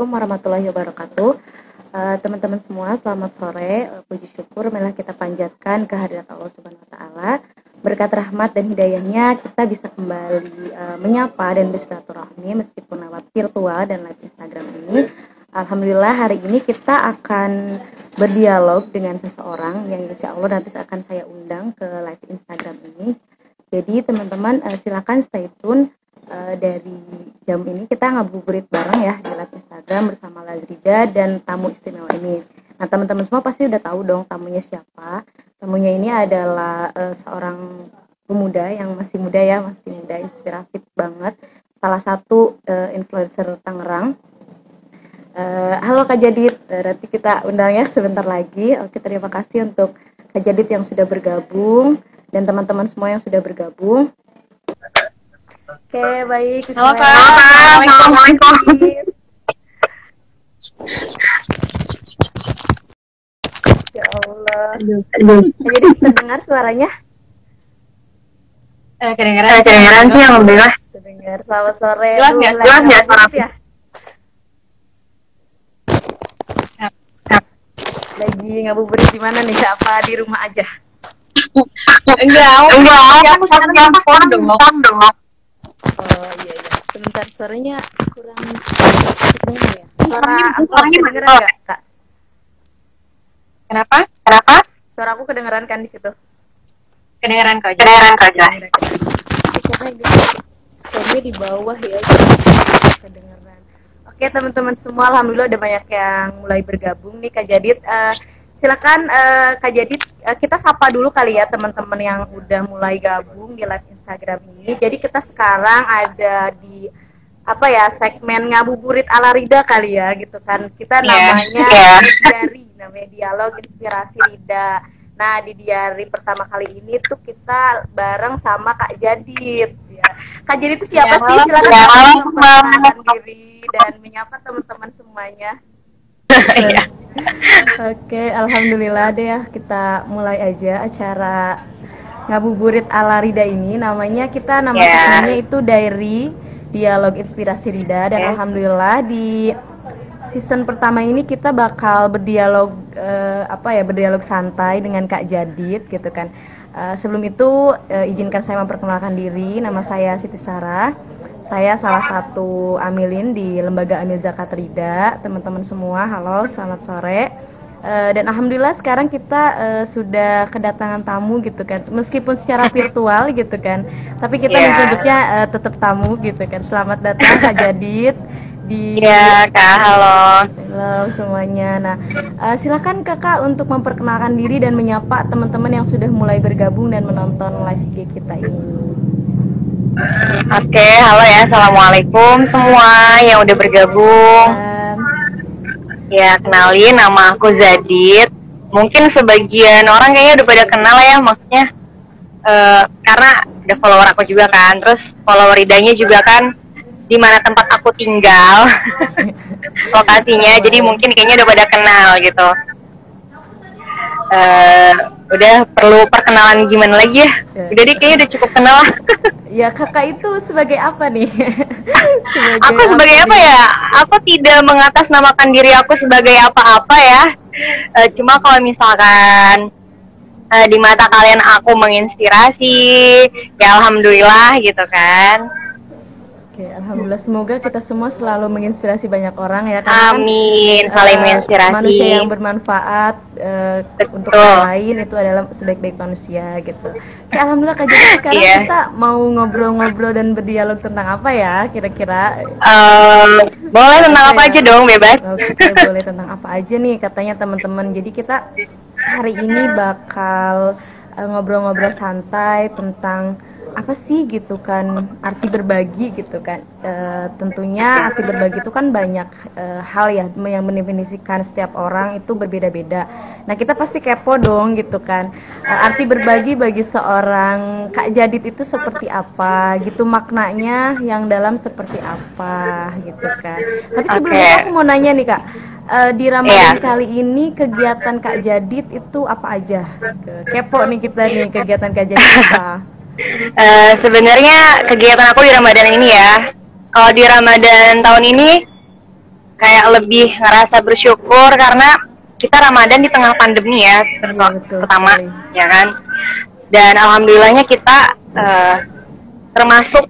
Assalamualaikum warahmatullahi wabarakatuh. Teman-teman semua, selamat sore. Puji syukur marilah kita panjatkan kehadirat Allah Subhanahu wa taala. Berkat rahmat dan hidayahnya kita bisa kembali menyapa dan bersilaturahmi meskipun lewat virtual dan live Instagram ini. Alhamdulillah hari ini kita akan berdialog dengan seseorang yang insya Allah nanti akan saya undang ke live Instagram ini. Jadi teman-teman silakan stay tune. Dari jam ini kita ngabuburit bareng ya di live Instagram bersama Lazrida dan tamu istimewa ini. Nah teman-teman semua pasti udah tahu dong tamunya siapa. Tamunya ini adalah seorang pemuda yang masih muda, inspiratif banget. Salah satu influencer Tangerang. Halo Kak Jadid, nanti kita undang ya sebentar lagi. Oke, terima kasih untuk Kak Jadid yang sudah bergabung dan teman-teman semua yang sudah bergabung. Oke, baik. Halo Kak. Assalamualaikum. Ya Allah. Jadi terdengar suaranya? Kedengeran sih alhamdulillah. Terdengar. Selamat sore. Jelas nggak suara aku? Ya? Lagi ngabuburit di mana nih? Apa di rumah aja? Enggak. Aku sekarang phone dong. Oh iya. Sebentar, suaranya kurang kedengar ya. Suara aku kedengeran nggak, Kak? Kenapa? Suara aku kedengeran kan di situ? Kedengeran kok jelas. Karena ini suaranya di bawah ya, jadi kedengeran. Oke teman-teman semua, alhamdulillah udah banyak yang mulai bergabung nih Kak Jadid. Silakan Kak Jadid, kita sapa dulu kali ya teman-teman yang udah mulai gabung di live Instagram ini. Jadi kita sekarang ada di segmen ngabuburit ala Rida kali ya gitu kan. Kita namanya namanya Dialog Inspirasi Rida. Nah di diary pertama kali ini tuh kita bareng sama Kak Jadid ya. Kak Jadid itu siapa sih? Silakan memperkenalkan diri dan menyapa teman-teman semuanya. Oke, alhamdulillah deh ya, kita mulai aja acara ngabuburit ala Rida ini. Nama segmennya itu Diary Dialog Inspirasi Rida dan alhamdulillah di season pertama ini kita bakal berdialog berdialog santai dengan Kak Jadid gitu kan. Sebelum itu izinkan saya memperkenalkan diri. Nama saya Siti Sarah. Saya salah satu amilin di Lembaga Amil Zakat Rida. Teman-teman semua, halo, selamat sore. Dan alhamdulillah sekarang kita sudah kedatangan tamu gitu kan. Meskipun secara virtual gitu kan. Tapi kita menyebutnya tetap tamu gitu kan. Selamat datang Kak Jadid. Iya Kak, halo. Halo semuanya. Nah, silakan Kakak untuk memperkenalkan diri dan menyapa teman-teman yang sudah mulai bergabung dan menonton live IG kita ini. Oke, halo ya, assalamualaikum semua yang udah bergabung. Ya, kenalin nama aku Zadid. Mungkin sebagian orang kayaknya udah pada kenal ya, maksudnya karena ada follower aku juga kan. Terus follower Ridanya juga kan di mana tempat aku tinggal lokasinya, jadi mungkin kayaknya udah pada kenal gitu. Udah perlu perkenalan gimana lagi ya? Udah deh, kayaknya udah cukup kenal. Ya Kakak itu sebagai apa nih? Aku sebagai apa ya? Aku tidak mengatasnamakan diri aku sebagai apa-apa ya. Cuma kalau misalkan di mata kalian aku menginspirasi, ya alhamdulillah gitu kan. Oke, alhamdulillah, semoga kita semua selalu menginspirasi banyak orang ya. Amin, saling menginspirasi. Manusia yang bermanfaat untuk orang lain itu adalah sebaik-baik manusia gitu. Oke, alhamdulillah Kak Jadid, sekarang kita mau ngobrol-ngobrol dan berdialog tentang apa ya kira-kira? Boleh tentang apa aja dong, bebas. Oke, boleh tentang apa aja nih katanya teman-teman. Jadi kita hari ini bakal ngobrol-ngobrol santai tentang apa sih gitu kan, arti berbagi gitu kan. Tentunya arti berbagi itu kan banyak hal ya yang mendefinisikan setiap orang itu berbeda-beda. Nah kita pasti kepo dong gitu kan, arti berbagi bagi seorang Kak Jadid itu seperti apa gitu, maknanya yang dalam seperti apa gitu kan. Tapi sebelumnya aku mau nanya nih Kak, di Ramadan kali ini kegiatan Kak Jadid itu apa aja? Kepo nih kita nih, kegiatan Kak Jadid apa? Sebenarnya kegiatan aku di Ramadan ini ya, kalau di Ramadan tahun ini kayak kayak lebih ngerasa bersyukur karena kita Ramadan di tengah pandemi ya, pertama sekali. Ya kan. Dan alhamdulillahnya kita termasuk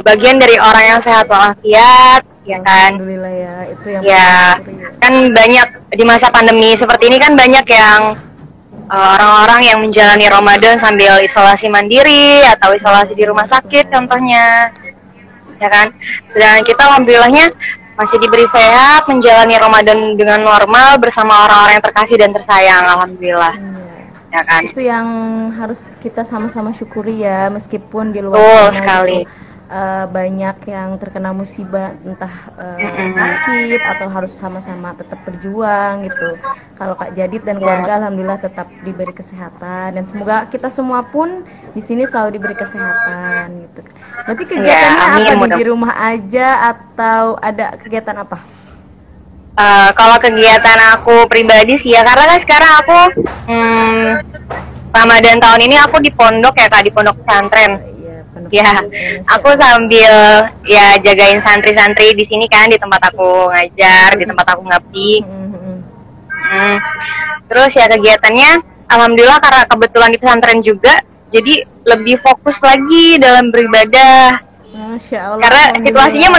bagian dari orang yang sehat walafiat, ya kan. Alhamdulillah ya, itu yang kan banyak di masa pandemi seperti ini kan banyak yang orang-orang yang menjalani Ramadan sambil isolasi mandiri atau isolasi di rumah sakit contohnya, ya kan. Sedangkan kita alhamdulillahnya masih diberi sehat menjalani Ramadan dengan normal bersama orang-orang yang terkasih dan tersayang, alhamdulillah. Ya kan. Itu yang harus kita sama-sama syukuri ya, meskipun di luar sana gitu, banyak yang terkena musibah entah sakit atau harus sama-sama tetap berjuang gitu. Kalau Kak Jadid dan keluarga alhamdulillah tetap diberi kesehatan, dan semoga kita semua pun di sini selalu diberi kesehatan gitu. Berarti kegiatannya apa di rumah aja atau ada kegiatan apa? Kalau kegiatan aku pribadi sih ya, karena kan sekarang aku Ramadan tahun ini aku di pondok ya Kak, di pondok pesantren. Ya, aku sambil ya jagain santri-santri di sini kan, di tempat aku ngajar, di tempat aku ngabdi. Terus ya kegiatannya, alhamdulillah karena kebetulan di pesantren juga, jadi lebih fokus lagi dalam beribadah. Masya Allah, karena situasinya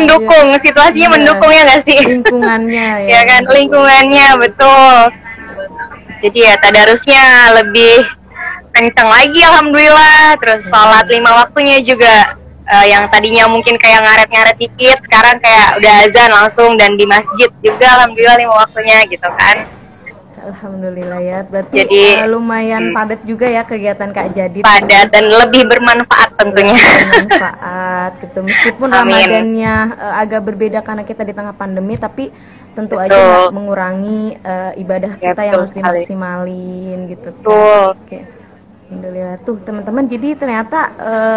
mendukung ya nggak sih? Lingkungannya ya kan, lingkungannya betul. Jadi ya tadarusnya lebih kenceng lagi alhamdulillah. Terus sholat 5 waktunya juga yang tadinya mungkin kayak ngaret-ngaret dikit, sekarang kayak udah azan langsung, dan di masjid juga alhamdulillah 5 waktunya gitu kan. Alhamdulillah ya, berarti jadi, lumayan padat juga ya kegiatan Kak Jadid. Padat dan lebih bermanfaat tentunya. Bermanfaat gitu, meskipun Ramadannya agak berbeda karena kita di tengah pandemi, tapi tentu aja nggak mengurangi ibadah kita yang harus dimaksimalin gitu. Oke. Alhamdulillah tuh teman-teman, jadi ternyata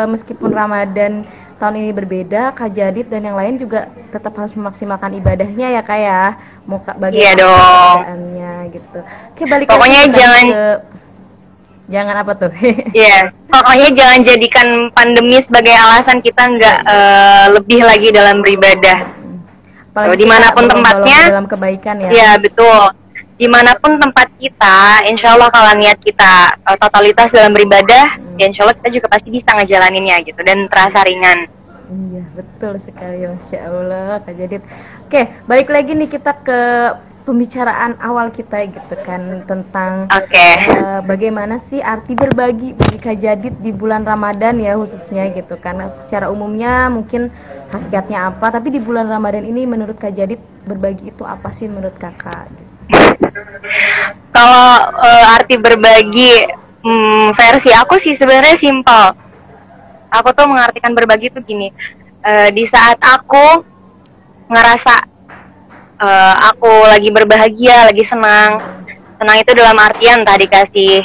meskipun Ramadan tahun ini berbeda, Kak Jadid dan yang lain juga tetap harus memaksimalkan ibadahnya ya Kak ya. Mau keadaannya gitu. Oke, balik pokoknya jangan apa tuh? Iya, pokoknya jangan jadikan pandemi sebagai alasan kita nggak lebih lagi dalam beribadah. Dimanapun tempatnya, dalam kebaikan ya. Iya betul. Dimanapun tempat kita, insya Allah kalau niat kita totalitas dalam beribadah, ya insya Allah kita juga pasti bisa ngejalaninnya gitu, dan terasa ringan. Iya betul sekali, Masya Allah Kak Jadid. Oke, balik lagi nih kita ke pembicaraan awal kita gitu kan, tentang bagaimana sih arti berbagi bagi Kak Jadid di bulan Ramadan ya khususnya gitu kan. Secara umumnya mungkin hakikatnya apa, tapi di bulan Ramadan ini menurut Kak Jadid berbagi itu apa sih menurut kakak gitu? Kalau arti berbagi versi aku sih sebenarnya simpel. Aku tuh mengartikan berbagi tuh gini, di saat aku ngerasa aku lagi berbahagia, lagi senang itu dalam artian entah dikasih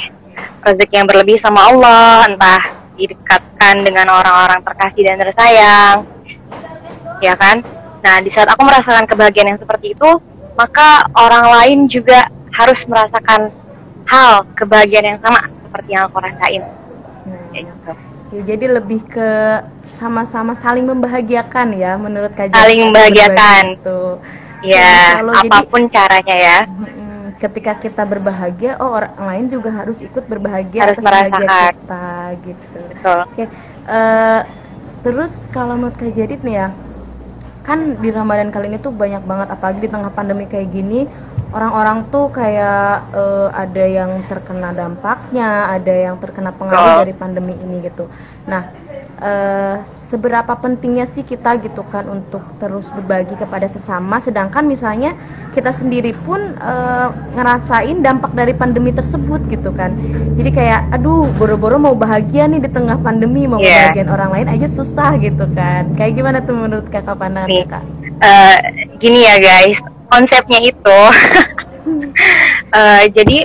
rezeki yang berlebih sama Allah, entah didekatkan dengan orang-orang terkasih dan tersayang, ya kan. Nah di saat aku merasakan kebahagiaan yang seperti itu, maka orang lain juga harus merasakan hal kebahagiaan yang sama seperti yang aku rasain. Ya, jadi lebih ke sama-sama saling membahagiakan ya menurut Kak Jadid. Saling membahagiakan itu. Ya, apapun jadi, caranya ya. Ketika kita berbahagia, orang lain juga harus ikut berbahagia, harus merasakan kita gitu. Betul. Oke. Terus kalau menurut Kak Jadid nih ya, kan di Ramadan kali ini tuh banyak banget, apalagi di tengah pandemi kayak gini, orang-orang tuh kayak ada yang terkena dampaknya, ada yang terkena pengaruh dari pandemi ini gitu. Nah, seberapa pentingnya sih kita gitu kan untuk terus berbagi kepada sesama, sedangkan misalnya kita sendiri pun ngerasain dampak dari pandemi tersebut gitu kan. Jadi kayak aduh boro-boro mau bahagia nih di tengah pandemi, mau bahagian orang lain aja susah gitu kan. Kayak gimana tuh menurut kakak, pandangan kakak? Gini ya guys, konsepnya itu jadi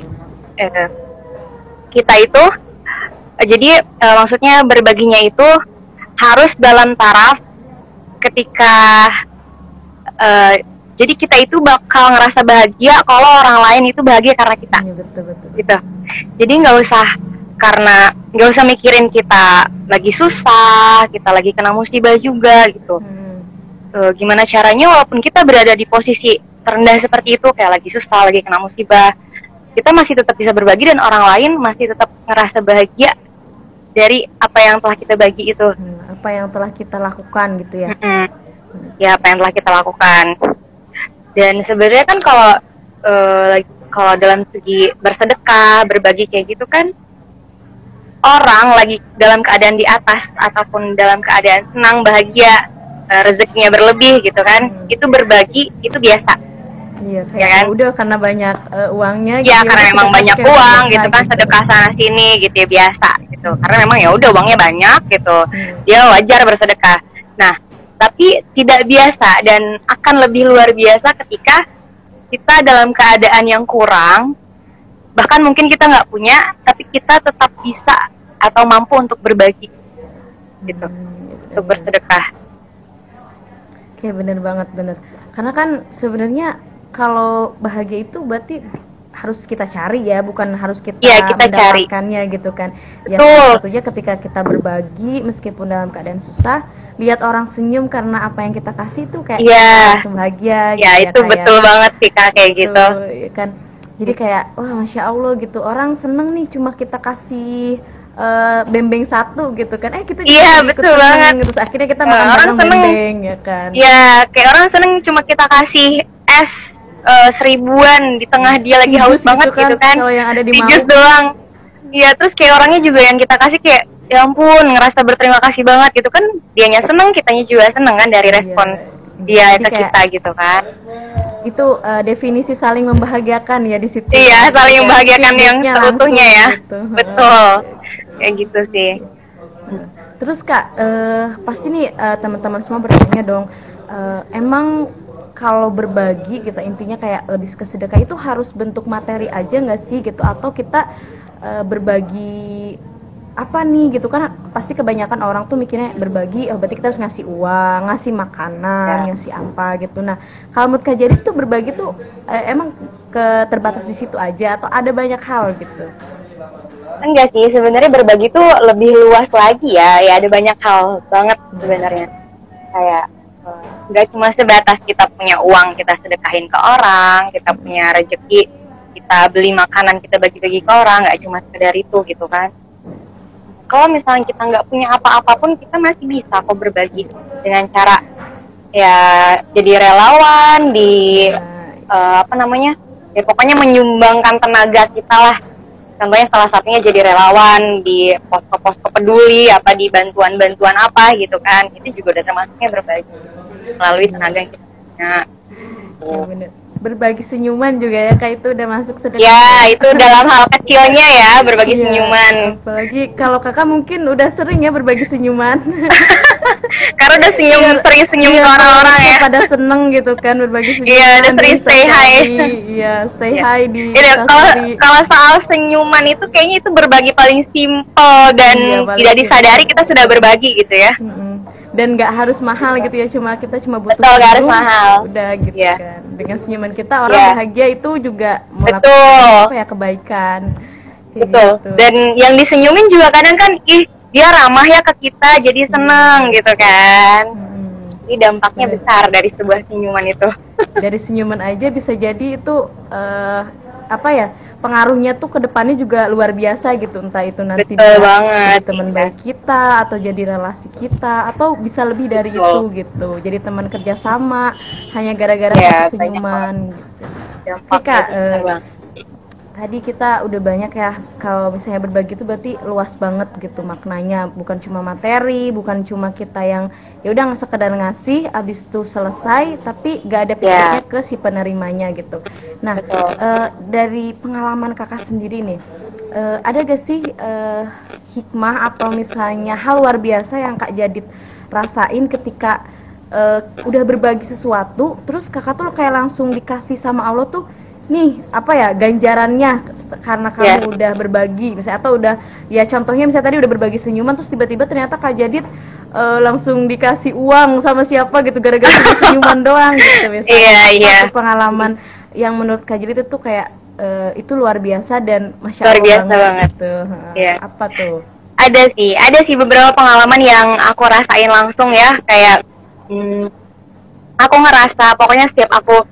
kita itu jadi maksudnya berbaginya itu harus dalam taraf ketika jadi kita itu bakal ngerasa bahagia kalau orang lain itu bahagia karena kita. Betul. Gitu. Jadi nggak usah mikirin kita lagi susah, kita lagi kena musibah juga gitu. Gimana caranya walaupun kita berada di posisi terendah seperti itu, kayak lagi susah, lagi kena musibah, kita masih tetap bisa berbagi dan orang lain masih tetap ngerasa bahagia dari apa yang telah kita bagi itu. Apa yang telah kita lakukan gitu ya. Ya, apa yang telah kita lakukan. Dan sebenarnya kan kalau dalam segi bersedekah, berbagi kayak gitu kan, orang lagi dalam keadaan di atas ataupun dalam keadaan senang, bahagia, rezekinya berlebih gitu kan, itu berbagi itu biasa. Iya, kayak ya kan? Udah karena banyak uangnya ya gitu, karena memang banyak uang gitu kan, sedekah sana sini gitu ya, biasa gitu, karena memang ya udah uangnya banyak gitu, dia wajar bersedekah. Nah, tapi tidak biasa dan akan lebih luar biasa ketika kita dalam keadaan yang kurang, bahkan mungkin kita nggak punya, tapi kita tetap bisa atau mampu untuk berbagi gitu, untuk bersedekah. Oke, bener banget, bener. Karena kan sebenarnya kalau bahagia itu berarti harus kita cari ya, bukan harus kita mendapatkannya gitu kan. Ya, satunya ketika kita berbagi meskipun dalam keadaan susah, lihat orang senyum karena apa yang kita kasih itu kayak langsung bahagia gitu. Ya, itu kayak, betul banget sih Kak, kayak gitu. Kan. Jadi kayak wah, Masya Allah gitu, orang seneng nih cuma kita kasih bembeng satu gitu kan, kita betul banget terus akhirnya kita makan bareng bembeng ya kan. Iya, kayak orang seneng cuma kita kasih es 1000-an di tengah dia lagi haus banget gitu kan, kalau yang ada di jus doang. Iya, terus kayak orangnya juga yang kita kasih kayak ya ampun, ngerasa berterima kasih banget gitu kan, dianya seneng, kitanya juga seneng kan dari respon dia ke kita gitu kan. Itu definisi saling membahagiakan ya di situ. Iya, saling membahagiakan yang seutuhnya ya gitu. Betul, kayak gitu sih. Terus Kak, pasti nih teman-teman semua bertanya dong, emang kalau berbagi kita intinya kayak lebih ke sedekah itu harus bentuk materi aja nggak sih gitu, atau kita berbagi apa nih gitu kan? Pasti kebanyakan orang tuh mikirnya berbagi berarti kita harus ngasih uang, ngasih makanan, ngasih apa gitu. Nah, kalau menurut Kak Jadid tuh berbagi tuh emang terbatas di situ aja atau ada banyak hal gitu? Enggak sih, sebenarnya berbagi tuh lebih luas lagi ya ada banyak hal banget sebenarnya. Kayak nggak cuma sebatas kita punya uang kita sedekahin ke orang, kita punya rezeki kita beli makanan kita bagi-bagi ke orang, nggak cuma sekedar itu gitu kan. Kalau misalnya kita nggak punya apa-apa pun, kita masih bisa kok berbagi dengan cara ya jadi relawan di ya pokoknya menyumbangkan tenaga kita lah. Contohnya salah satunya jadi relawan di posko-posko peduli, apa di bantuan-bantuan apa gitu kan, itu juga udah termasuknya berbagi melalui tenaga yang kita punya. Bener. Berbagi senyuman juga ya, kayak itu udah masuk sedekah. Ya, itu dalam hal kecilnya ya, berbagi senyuman. Apalagi kalau Kakak mungkin udah sering ya berbagi senyuman. Karena udah sering senyum ke orang-orang ya. Pada seneng gitu kan berbagi senyuman. Iya, udah sering stay high. Iya, stay high di. Kalau soal senyuman itu kayaknya itu berbagi paling simple dan tidak disadari kita sudah berbagi gitu ya. Dan nggak harus mahal gitu ya, kita cuma butuh. Betul, nggak harus mahal. Udah gitu kan. Dengan senyuman kita orang bahagia itu juga melakukan kebaikan. Betul. Gitu. Dan yang disenyumin juga kadang kan dia ramah ya ke kita, jadi seneng gitu kan. Ini dampaknya besar dari sebuah senyuman itu. Dari senyuman aja bisa jadi itu pengaruhnya tuh ke depannya juga luar biasa gitu, entah itu nanti jadi teman baik kita atau jadi relasi kita atau bisa lebih dari itu gitu, jadi teman kerjasama hanya gara-gara satu senyuman gitu. Kak, tadi kita udah banyak ya, kalau misalnya berbagi itu berarti luas banget gitu maknanya, bukan cuma materi, bukan cuma kita yang ya udah sekedar ngasih abis itu selesai, tapi gak ada pikirnya ke si penerimanya gitu. Nah, dari pengalaman Kakak sendiri nih, ada gak sih hikmah atau misalnya hal luar biasa yang Kak Jadid rasain ketika udah berbagi sesuatu, terus Kakak tuh kayak langsung dikasih sama Allah tuh, nih ganjarannya karena kamu udah berbagi misalnya, atau udah ya contohnya misalnya tadi udah berbagi senyuman terus tiba-tiba ternyata Kak Jadid langsung dikasih uang sama siapa gitu gara-gara senyuman doang gitu misalnya. Pengalaman yang menurut Kak Jadid itu kayak itu luar biasa dan Masya Allah luar biasa banget gitu. Apa tuh? Ada sih beberapa pengalaman yang aku rasain langsung ya, kayak aku ngerasa pokoknya setiap aku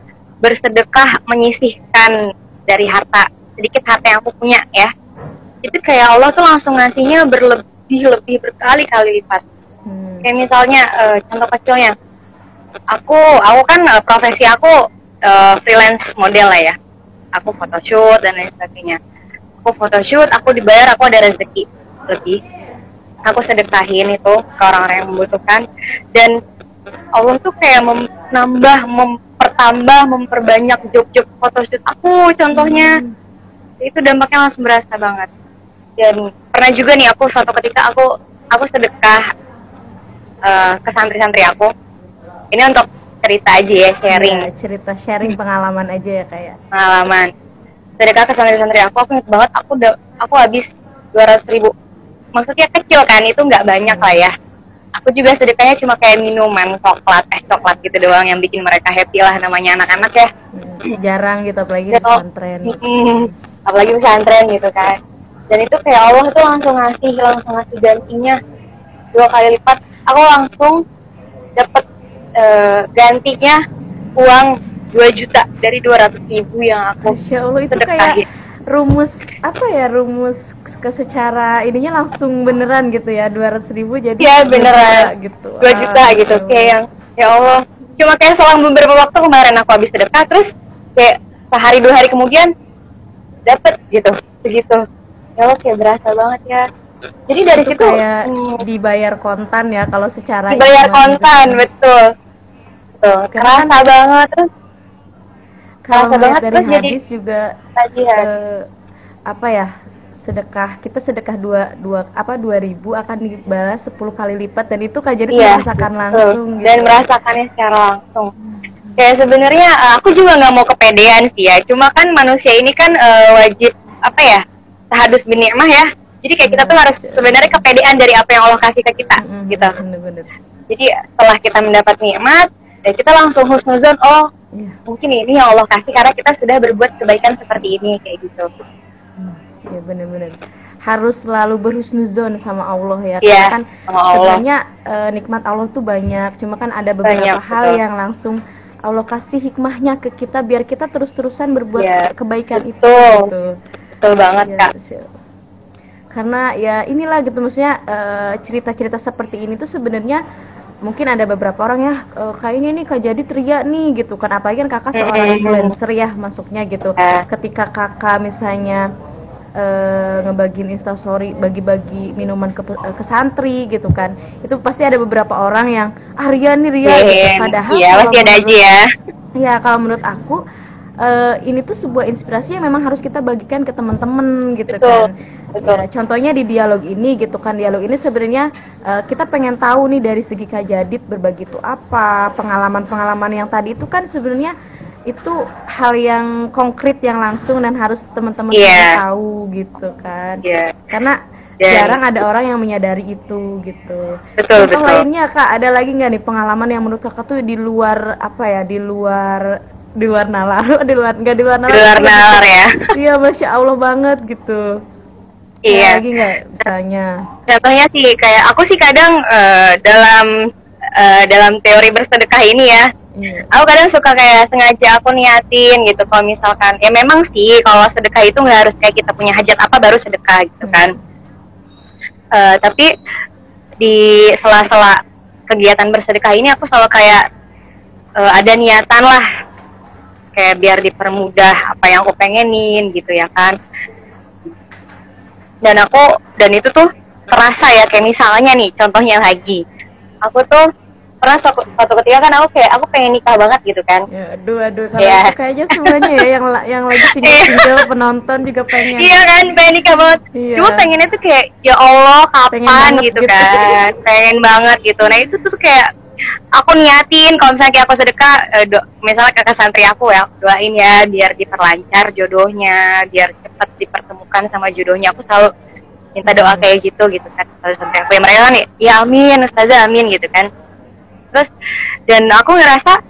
bersedekah menyisihkan dari sedikit harta yang aku punya ya, itu kayak Allah tuh langsung ngasihnya berlebih berkali-kali lipat. Kayak misalnya contoh kecilnya, aku kan profesi aku freelance model lah ya, aku photoshoot dan lain sebagainya. Aku photoshoot, aku dibayar, aku ada rezeki lebih, aku sedekahin itu ke orang-orang yang membutuhkan, dan Allah tuh kayak memperbanyak job-job photoshoot aku contohnya. Itu dampaknya langsung berasa banget. Dan pernah juga nih aku suatu ketika aku sedekah ke santri-santri aku. Ini untuk cerita aja ya, sharing. Ya, cerita sharing pengalaman aja ya kayak. Pengalaman. Sedekah ke santri-santri aku ingat banget aku habis 200.000. Maksudnya kecil kan, itu nggak banyak lah ya. Aku juga sedekahnya cuma kayak minuman coklat, es coklat gitu doang yang bikin mereka happy lah, namanya anak-anak ya. Jarang gitu apalagi pesantren. Apalagi pesantren gitu kan. Dan itu kayak Allah tuh langsung ngasih gantinya 2 kali lipat. Aku langsung dapat gantinya uang 2 juta dari 200.000 yang aku Masya Allah, itu sedekahin. kayak rumus secara ininya langsung beneran gitu ya, 200.000 jadi ya beneran gitu, 2 juta gitu. Kayak yang ya Allah, cuma kayak selang beberapa waktu kemarin aku habis sedekah, terus kayak sehari 2 hari kemudian dapet gitu segitu. Ya Allah, kayak berasa banget ya. Jadi dari itu situ kayak dibayar kontan ya, kalau secara dibayar kontan gitu. Betul kerasa banget. Terus kalau lihat dari hadis juga apa ya, kita sedekah 2.000 akan dibalas 10 kali lipat, dan itu Kak Jadid merasakan langsung gitu. Dan merasakannya secara langsung. Kayak sebenarnya aku juga nggak mau kepedean sih ya, cuma kan manusia ini kan wajib apa ya, tahadus bin ni'mah ya. Jadi kayak kita tuh harus sebenarnya kepedean dari apa yang Allah kasih ke kita gitu. Bener. Jadi setelah kita mendapat nikmat, ya kita langsung husnuzon, mungkin ini yang Allah kasih karena kita sudah berbuat kebaikan seperti ini, kayak gitu. Ya benar-benar harus selalu berhusnuzon sama Allah ya. Karena kan sebenarnya nikmat Allah tuh banyak, cuma kan ada beberapa hal yang langsung Allah kasih hikmahnya ke kita biar kita terus-terusan berbuat kebaikan itu gitu. Betul banget ya, Kak. Karena ya inilah gitu, maksudnya cerita-cerita seperti ini tuh sebenarnya mungkin ada beberapa orang ya, kayaknya nih Kak Jadid ria nih gitu kan, apalagi kan kakak seorang influencer ya masuknya gitu. Ketika kakak misalnya ngebagiin instastory, bagi-bagi minuman ke santri gitu kan, itu pasti ada beberapa orang yang ria gitu. Padahal pasti ada aja ya. Ya kalau menurut aku ini tuh sebuah inspirasi yang memang harus kita bagikan ke teman-teman gitu. Betul. Ya, contohnya di dialog ini gitu kan, dialog ini sebenarnya kita pengen tahu nih dari segi Kak Jadid berbagi itu apa, pengalaman-pengalaman yang tadi itu kan sebenarnya itu hal yang konkret yang langsung dan harus teman-teman tahu gitu kan. Karena jarang ada orang yang menyadari itu gitu. Betul. Lainnya Kak, ada lagi nggak nih pengalaman yang menurut Kakak tuh di luar apa ya, di luar nalar ya. Iya, Masya Allah banget gitu. Iya. Lagi nggak misalnya? Contohnya sih kayak aku sih kadang dalam teori bersedekah ini ya, aku kadang suka kayak sengaja aku niatin gitu. Kalau misalkan ya memang sih kalau sedekah itu nggak harus kayak kita punya hajat apa baru sedekah gitu kan. Tapi di sela-sela kegiatan bersedekah ini aku selalu kayak ada niatan lah, kayak biar dipermudah apa yang aku pengenin gitu ya kan. Dan itu tuh terasa ya, kayak misalnya nih contohnya lagi, aku tuh pernah suatu ketika kan aku pengen nikah banget gitu kan. Ya, aduh kalau itu kayaknya semuanya ya yang lagi single penonton juga pengen. Iya kan, pengen nikah banget. Cuma pengennya tuh kayak ya Allah kapan gitu kan. Pengen banget gitu. Nah itu tuh kayak aku niatin kalau misalnya kayak aku sedekah, misalnya kakak santri aku ya, doain ya biar diperlancar jodohnya, biar cepat dipertemukan sama jodohnya. Aku selalu minta doa kayak gitu kan kalau santri aku ya, mereka kan ya amin ustazah amin gitu kan. Terus dan aku ngerasa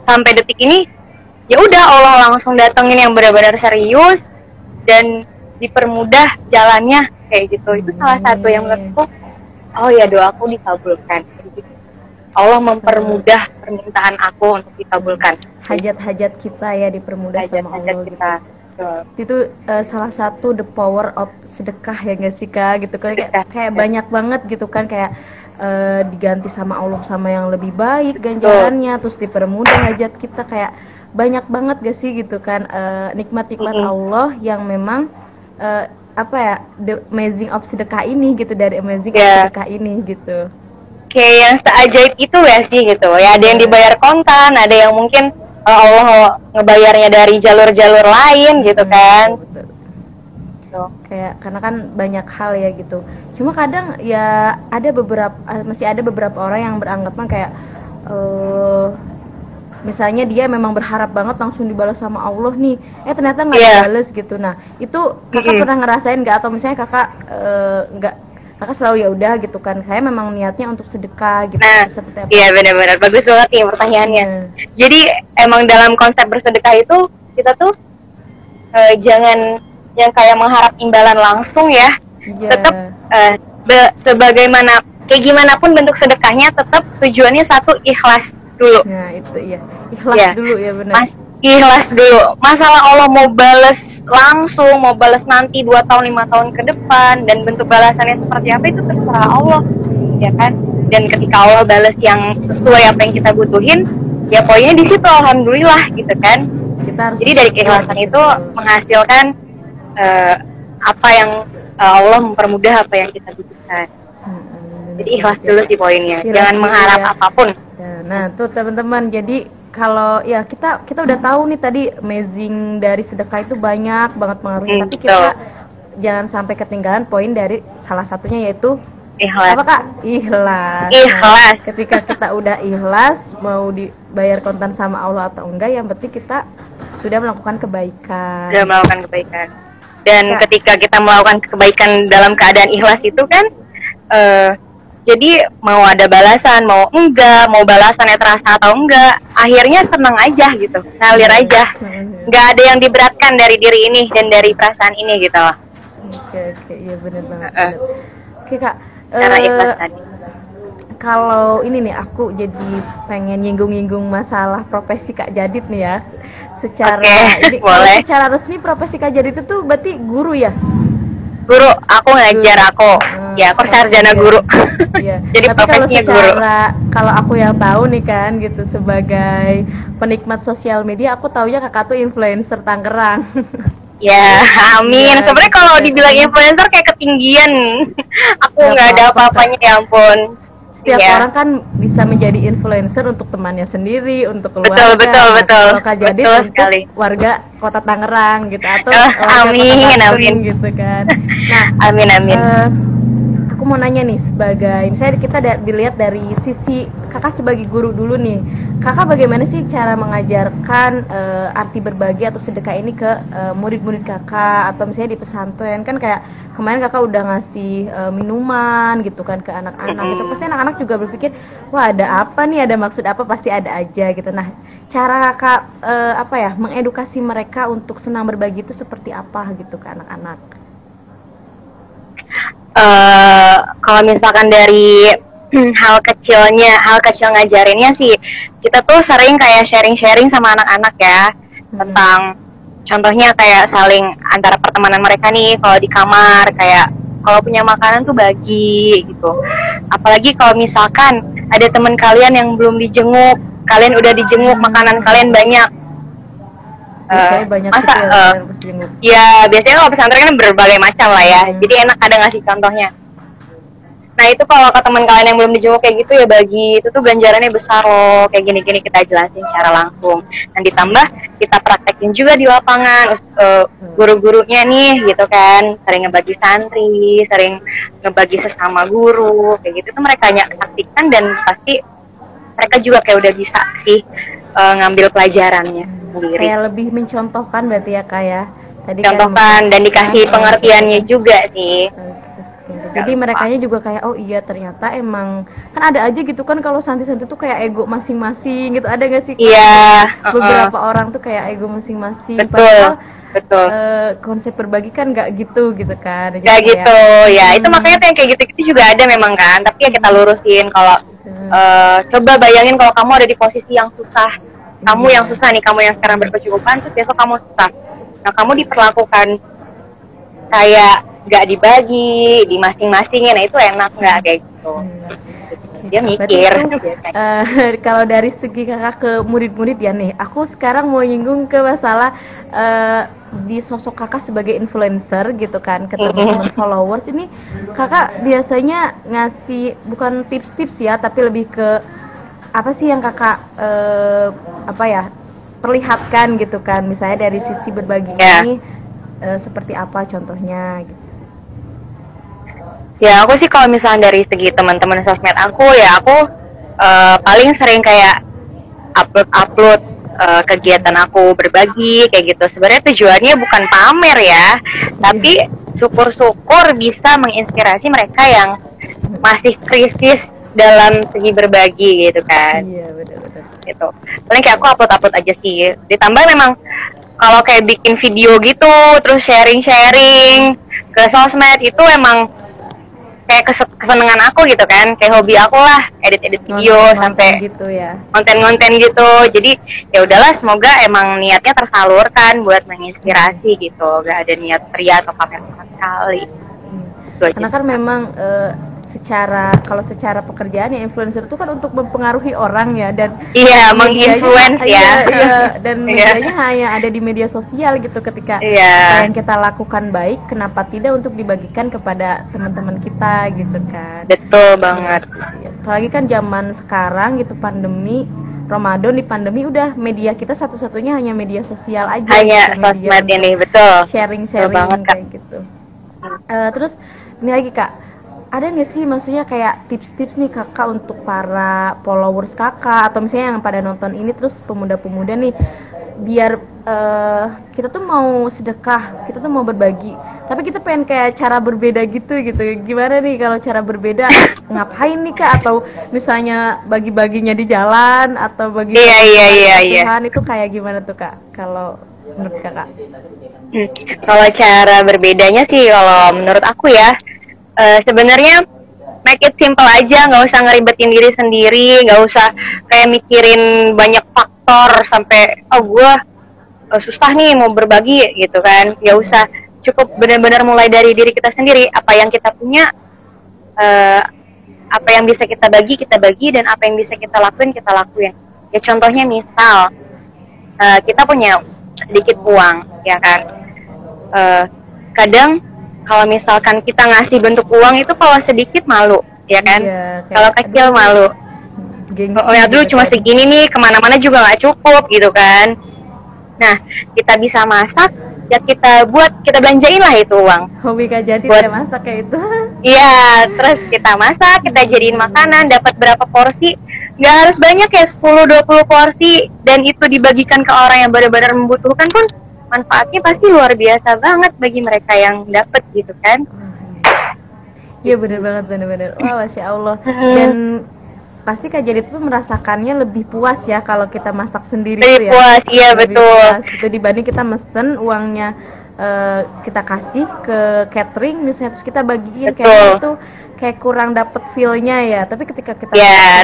sampai detik ini ya udah Allah langsung datengin yang benar-benar serius dan dipermudah jalannya kayak gitu. Itu salah satu yang menurutku oh ya doaku dikabulkan gitu. Allah mempermudah permintaan aku untuk dikabulkan. Hajat-hajat kita ya dipermudah sama Allah kita. Gitu. Itu salah satu the power of sedekah ya nggak sih Kak gitu kan, kayak banyak banget gitu kan, kayak diganti sama Allah sama yang lebih baik ganjarannya, terus dipermudah hajat kita, kayak banyak banget gak sih gitu kan nikmat-nikmat Allah yang memang apa ya, the amazing of sedekah ini gitu, dari amazing of sedekah ini gitu. Kayak yang seajaib itu ya sih gitu ya, ada yang dibayar kontan, ada yang mungkin Allah ngebayarnya dari jalur-jalur lain gitu kan. Betul. Kayak karena kan banyak hal ya gitu. Cuma kadang ya ada masih ada beberapa orang yang beranggapan kayak misalnya dia memang berharap banget langsung dibalas sama Allah nih, ternyata nggak dibales gitu. Nah itu kakak pernah ngerasain nggak, atau misalnya kakak kakak selalu ya udah gitu kan, saya memang niatnya untuk sedekah gitu. Nah, seperti apa? Iya benar-benar bagus banget nih pertanyaannya. Jadi emang dalam konsep bersedekah itu kita tuh jangan yang kayak mengharap imbalan langsung ya. Tetap sebagaimana kayak gimana pun bentuk sedekahnya, tetap tujuannya satu, ikhlas dulu. Nah itu iya, ikhlas dulu ya benar. Ikhlas dulu. Masalah Allah mau balas langsung, mau balas nanti 2 tahun 5 tahun ke depan, dan bentuk balasannya seperti apa itu terserah Allah, ya kan. Dan ketika Allah balas yang sesuai apa yang kita butuhin, ya poinnya di situ alhamdulillah gitu kan. Jadi dari keikhlasan itu menghasilkan apa yang Allah mempermudah apa yang kita butuhkan. Jadi ikhlas dulu sih poinnya, jangan mengharap apapun. Nah tuh teman-teman, jadi kalau ya kita udah tahu nih tadi amazing dari sedekah itu banyak banget pengaruhnya, tapi kita jangan sampai ketinggalan poin dari salah satunya, yaitu ikhlas. Apa Kak? Ikhlas. Ikhlas. Nah, ketika kita udah ikhlas, mau dibayar kontan sama Allah atau enggak, yang penting kita sudah melakukan kebaikan. Sudah melakukan kebaikan. Dan ketika kita melakukan kebaikan dalam keadaan ikhlas itu kan jadi mau ada balasan, mau enggak, mau balasannya terasa atau enggak, akhirnya senang aja gitu, ngalir aja, nggak ada yang diberatkan dari diri ini dan dari perasaan ini gitu. Oke, iya benar banget. Oke Kak, cara ikhlas tadi. Kalau ini nih aku jadi pengen nyinggung-nyinggung masalah profesi Kak Jadid nih ya. Secara boleh. Secara resmi profesi Kak Jadid itu berarti guru ya? Guru, aku ngajar ya aku sarjana guru. Iya. Jadi tapi profesinya kalau guru. Kalau aku yang tahu nih kan gitu, sebagai penikmat sosial media, aku taunya kakak tuh influencer Tangerang. Ya, amin. Sebenarnya kalau dibilang influencer kayak ketinggian. Aku nggak ada apa-apanya, ya ampun. Setiap orang kan bisa menjadi influencer untuk temannya sendiri, untuk keluarga. Betul. Kalau Kak Jadid untuk warga kota Tangerang gitu, atau amin gitu kan. Nah, amin. Aku mau nanya nih, sebagai misalnya kita dilihat dari sisi kakak sebagai guru dulu nih, kakak bagaimana sih cara mengajarkan arti berbagi atau sedekah ini ke murid-murid kakak, atau misalnya di pesantren kan, kayak kemarin kakak udah ngasih minuman gitu kan ke anak-anak gitu, pasti anak-anak juga berpikir, wah ada apa nih, ada maksud apa, pasti ada aja gitu. Nah, cara kakak mengedukasi mereka untuk senang berbagi itu seperti apa gitu ke anak-anak? Kalau misalkan dari hal kecil ngajarinnya sih, kita tuh sering kayak sharing sama anak-anak ya, tentang contohnya kayak saling antara pertemanan mereka nih, kalau di kamar kayak kalau punya makanan tuh bagi gitu. Apalagi kalau misalkan ada teman kalian yang belum dijenguk, kalian udah dijenguk, makanan kalian banyak. Ya biasanya kalau pesantren kan berbagai macam lah ya, jadi enak ada ngasih contohnya. Nah itu kalau ke teman kalian yang belum dijenguk kayak gitu ya bagi, itu tuh ganjarannya besar loh, kayak gini-gini kita jelasin secara langsung. Dan ditambah kita praktekin juga di lapangan, guru-gurunya nih gitu kan, sering ngebagi santri, sering ngebagi sesama guru, kayak gitu tuh mereka praktikkan, dan pasti mereka juga kayak udah bisa sih ngambil pelajarannya sendiri. Kayak lebih mencontohkan berarti ya Kak ya. Tadi contohkan kan, dan dikasih pengertiannya juga sih. Jadi merekanya juga kayak, oh iya ternyata emang kan ada aja gitu kan, kalau santri-santri tuh kayak ego masing-masing gitu, ada gak sih? Iya. Beberapa orang tuh kayak ego masing-masing. Betul. Konsep berbagi kan nggak gitu kan. Nggak gitu ya. Itu makanya tuh yang kayak gitu juga ada memang kan, tapi ya kita lurusin kalau Coba bayangin kalau kamu ada di posisi yang susah, kamu yang susah nih, kamu yang sekarang berkecukupan, terus besok kamu susah. Nah, kamu diperlakukan kayak gak dibagi di masing-masingnya, nah itu enak nggak kayak gitu. Dia mikir. Kalau dari segi kakak ke murid-murid ya nih, aku sekarang mau nyinggung ke masalah di sosok kakak sebagai influencer gitu kan, ke teman-teman followers ini, kakak biasanya ngasih bukan tips-tips ya, tapi lebih ke apa sih yang kakak apa ya perlihatkan gitu kan, misalnya dari sisi berbagi ini seperti apa contohnya gitu. Ya aku sih kalau misalnya dari segi teman-teman sosmed aku ya, aku paling sering kayak upload kegiatan aku berbagi kayak gitu. Sebenarnya tujuannya bukan pamer ya, tapi syukur-syukur bisa menginspirasi mereka yang masih krisis dalam segi berbagi gitu kan. Iya benar-benar. Gitu. Paling kayak aku upload aja sih. Ditambah memang kalau kayak bikin video gitu, terus sharing-sharing ke sosmed itu emang kayak kesenangan aku gitu kan, kayak hobi aku lah, edit video sampai gitu ya, konten gitu. Jadi ya udahlah, semoga emang niatnya tersalurkan buat menginspirasi gitu, gak ada niat pria atau pamer sama sekali. Karena kan memang kalau secara pekerjaan ya influencer itu kan untuk mempengaruhi orang ya, dan menginfluence ya. Dan medianya hanya ada di media sosial gitu. Ketika apa yang kita lakukan baik, kenapa tidak untuk dibagikan kepada teman-teman kita gitu kan. Betul banget. Apalagi kan zaman sekarang gitu, pandemi Ramadan, di pandemi udah media kita satu-satunya hanya media sosial aja, hanya sosmed ini. Betul, sharing kayak gitu. Terus ini lagi Kak, ada nggak sih maksudnya kayak tips-tips nih kakak untuk para followers kakak, atau misalnya yang pada nonton ini, terus pemuda-pemuda nih, biar kita tuh mau sedekah, kita tuh mau berbagi, tapi kita pengen kayak cara berbeda gitu. Gimana nih kalau cara berbeda, ngapain nih Kak? Atau misalnya bagi-baginya di jalan, atau bagi Tuhan itu kayak gimana tuh Kak kalau menurut kakak? Kalau cara berbedanya sih, kalau menurut aku ya, sebenarnya make it simple aja, nggak usah ngeribetin diri sendiri, nggak usah kayak mikirin banyak faktor sampai gue susah nih mau berbagi gitu kan. Nggak usah, cukup benar-benar mulai dari diri kita sendiri, apa yang kita punya, apa yang bisa kita bagi, dan apa yang bisa kita lakuin. Ya contohnya misal kita punya sedikit uang ya kan, kadang kalau misalkan kita ngasih bentuk uang itu kalau sedikit malu, ya kan? Kalau kecil malu. Oh ya dulu cuma segini nih, kemana-mana juga nggak cukup gitu kan. Nah, kita bisa masak, ya kita belanjain lah itu uang. Hobi Kak Jadi buat masak kayak itu. Iya, terus kita masak, kita jadiin makanan, dapat berapa porsi? Nggak harus banyak ya, 10-20 porsi, dan itu dibagikan ke orang yang benar-benar membutuhkan pun manfaatnya pasti luar biasa banget bagi mereka yang dapat gitu kan. Iya benar banget, benar-benar. Wah, Masya Allah. Dan pasti Kak Jadid pun merasakannya lebih puas ya kalau kita masak sendiri lebih ya. Puas, iya lebih betul. Puas, gitu, dibanding kita mesen uangnya kita kasih ke catering misalnya, terus kita bagiin, kayak itu kayak kurang dapet feel-nya ya. Tapi ketika kita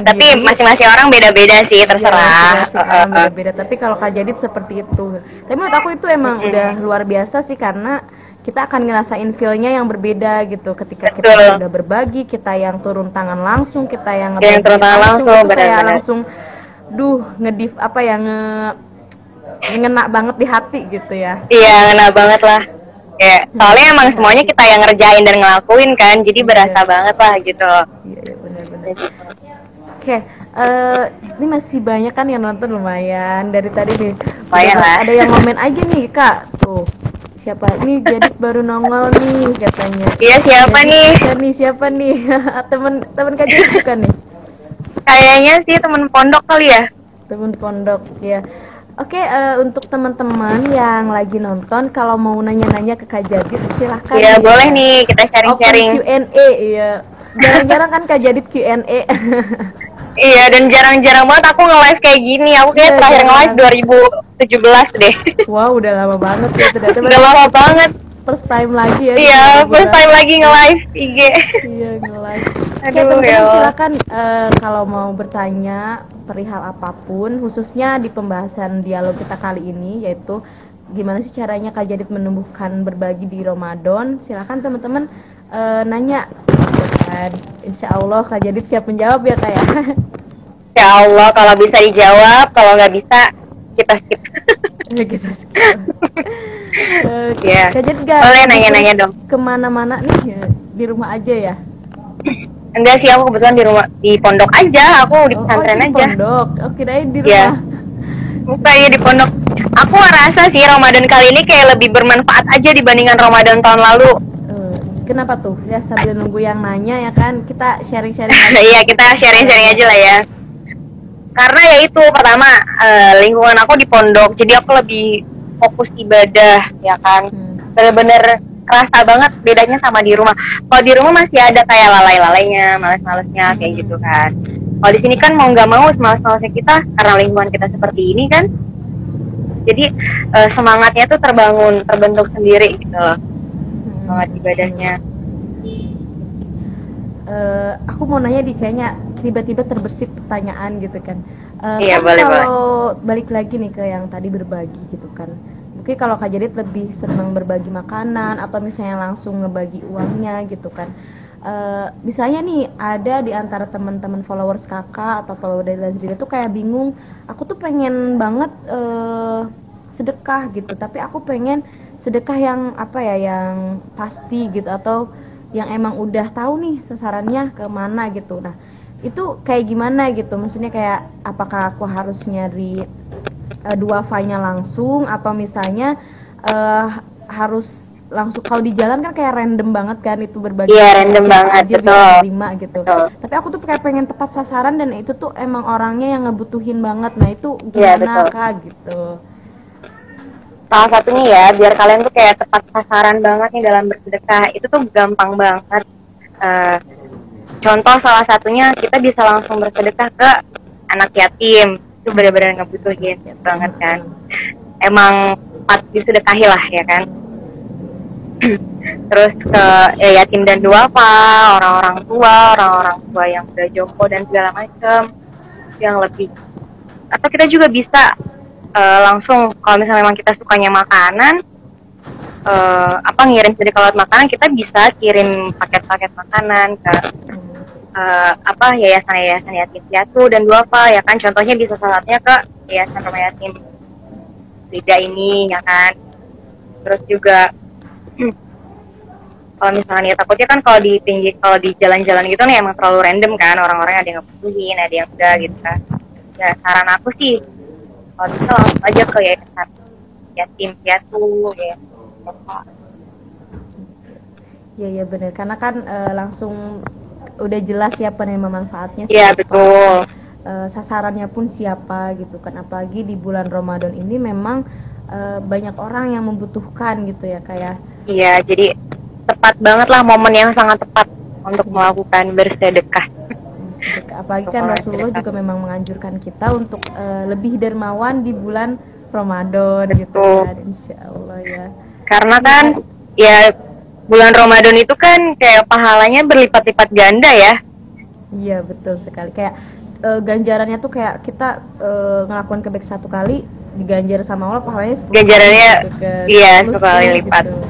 tapi masing-masing orang beda-beda sih, terserah. Beda-beda. Tapi kalau Kak Jadid seperti itu. Tapi menurut aku itu emang udah luar biasa sih, karena kita akan ngerasain feel-nya yang berbeda gitu. Ketika kita udah berbagi, kita yang turun tangan langsung, kita yang turun tangan langsung, kayak langsung ngedip apa ya, ngena banget di hati gitu ya. Iya, ngena banget lah. Kayak soalnya emang semuanya kita yang ngerjain dan ngelakuin kan, jadi berasa banget lah gitu. Iya, benar-benar. Oke, ini masih banyak kan yang nonton, lumayan dari tadi nih. Ada yang komen aja nih Kak. Tuh, siapa ini? Jadi baru nongol nih katanya. Iya, siapa nih? temen Kak Jadi bukan nih? Kayaknya sih temen pondok kali ya. Temen pondok ya. Oke, untuk teman-teman yang lagi nonton, kalau mau nanya-nanya ke Kak Jadid silahkan. Iya, boleh nih, kita sharing-sharing. Q&A, iya. Jarang-jarang kan Kak Jadid Q&A. Iya, dan jarang-jarang banget aku nge-live kayak gini. Aku kayak terakhir nge-live 2017 deh. Wow, udah lama banget ya ternyata. Udah lama banget. first time lagi ya. Iya, first time lagi nge-live IG. Iya, nge-live. Oke, Aduh, teman-teman ya Allah. silakan kalau mau bertanya perihal apapun, khususnya di pembahasan dialog kita kali ini, yaitu gimana sih caranya Kak Jadid menumbuhkan berbagi di Ramadan. Silakan teman-teman nanya. Dan insya Allah Kak Jadid siap menjawab ya Kak ya. Ya Allah, kalau bisa dijawab, kalau nggak bisa kita skip. Gitu skip. Ya. Kak Jadid gak boleh nanya-nanya dong. kemana-mana nih ya, di rumah aja ya? Enggak sih, aku kebetulan di rumah, di pondok aja, aku di pesantren aja. Pondok, kirain di rumah. Ya. Bukan ya, di pondok. Aku ngerasa sih Ramadan kali ini kayak lebih bermanfaat aja dibandingkan Ramadan tahun lalu. Kenapa tuh? Ya sambil nunggu yang nanya ya kan, kita sharing-sharing aja. Iya, kita sharing-sharing aja lah ya. Karena ya itu, pertama lingkungan aku di pondok, jadi aku lebih fokus ibadah ya kan. Bener-bener kerasa banget bedanya sama di rumah. Kalau di rumah masih ada kayak lalai-lalainya, males-malesnya kayak gitu kan. Kalau di sini kan mau nggak mau males-malesnya kita karena lingkungan kita seperti ini kan. Jadi semangatnya tuh terbentuk sendiri gitu loh. Semangat ibadahnya. Aku mau nanya kayaknya tiba-tiba terbersit pertanyaan gitu kan. Iya, kan boleh. Kalau balik lagi nih ke yang tadi berbagi gitu kan. Mungkin kalau Kak Jadid lebih senang berbagi makanan atau misalnya langsung ngebagi uangnya gitu kan. Misalnya nih ada di antara teman-teman followers kakak atau follower dari Lazrila tuh kayak bingung, aku tuh pengen banget sedekah gitu, tapi aku pengen sedekah yang apa ya, yang pasti gitu atau yang emang udah tahu nih sasarannya kemana gitu. Nah itu kayak gimana gitu, maksudnya kayak apakah aku harus nyari dua file-nya langsung atau misalnya harus langsung, kalau di jalan kan kayak random banget kan itu berbagi. Iya, random banget, betul. Terima gitu. Tapi aku tuh kayak pengen tepat sasaran dan itu tuh emang orangnya yang ngebutuhin banget. Nah itu gimana Kak gitu? Salah satunya ya, biar kalian tuh kayak tepat sasaran banget nih dalam bersedekah, itu tuh gampang banget. Contoh salah satunya kita bisa langsung bersedekah ke anak yatim, itu benar-benar ngebutuhin banget kan. Emang patut disedekahi lah ya kan. Terus ke yatim dan duafa, orang-orang tua yang udah jompo dan segala macam yang lebih. Atau kita juga bisa langsung kalau misalnya memang kita sukanya makanan, ngirim sedekah lewat makanan, kita bisa kirim paket-paket makanan ke yayasan yatim piatu dan duafa ya kan. Contohnya bisa salahnya ke yayasan rumah yatim Rida ini ya kan. Terus juga kalau misalnya takutnya kan kalau di jalan-jalan gitu nih emang terlalu random kan, orang-orang ada yang ngebutuhin, ada yang enggak gitu kan. Ya saran aku sih kalau bisa langsung aja ke yayasan yatim piatu ya. Iya benar, karena kan langsung udah jelas siapa penerima manfaatnya. Iya betul. Sasarannya pun siapa gitu kan, apalagi di bulan Ramadan ini memang banyak orang yang membutuhkan gitu ya kayak. Iya, jadi tepat banget lah, momen yang sangat tepat untuk melakukan bersedekah. Apalagi kan Rasulullah juga memang menganjurkan kita untuk lebih dermawan di bulan Ramadan gitu kan, insya Allah ya. Karena kan ya bulan Ramadan itu kan kayak pahalanya berlipat-lipat ganda ya. Iya betul sekali, kayak ganjarannya tuh kayak kita ngelakuin kebaikan satu kali diganjar sama Allah pahalanya 10 ganjarannya gitu kan. Iya 10 kali lipat gitu.